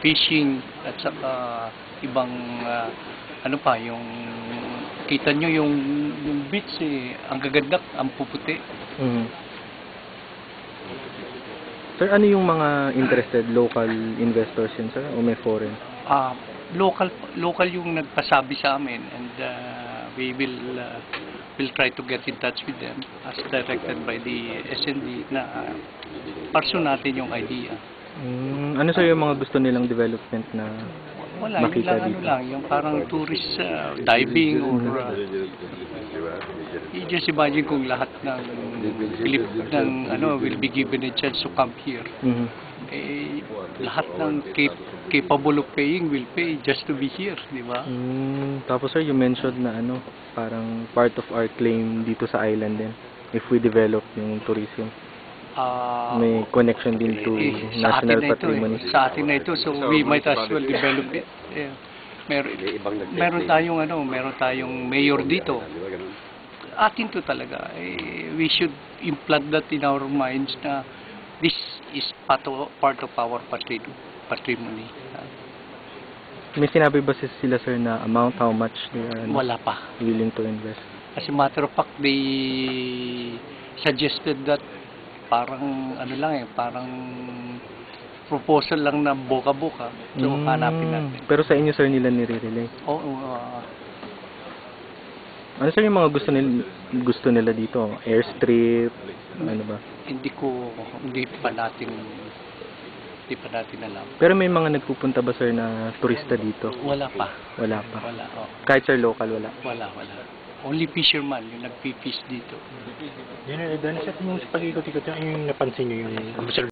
fishing at saka ibang ano pa yung kita nyo yung beach ang gaganda, ang puputi. Sir, ano yung mga interested local investors yun, sir, o may foreign? Local yung nagpasabi sa amin, and we will try to get in touch with them as directed by the SND na parso natin yung idea. Ano sir yung mga gusto nilang development na wala, makita yung dito? lang, yung parang tourist diving or you just imagine kung lahat ng will be given a chance to come here. Lahat ng capable of paying will pay just to be here, di ba? Tapos sir, you mentioned na parang part of our claim dito sa island din, if we develop yung tourism. May connection din to national patrimony. Sa atin na ito, so we might as well develop it. Meron tayong mayor dito. Atin to talaga. We should implant that in our minds na this is part of our patrimony. May sinabi ba sila sir na amount, how much they are wala pa willing to invest? As a matter of fact, they suggested that parang parang proposal lang na boka-boka. So, hanapin natin. Pero sa inyo sir nila nire-relay? Oo. Ano sir yung mga gusto nila dito? Airstrip? Ano ba? Hindi pa natin alam. Pero may mga nagpupunta ba sir na turista dito? Wala pa. Wala. Kahit sir local, wala? Wala. Only fisherman yung nagpi-fish dito. Yun, sa tingin mo sa pag-ikot-ikot yung napansin nyo yung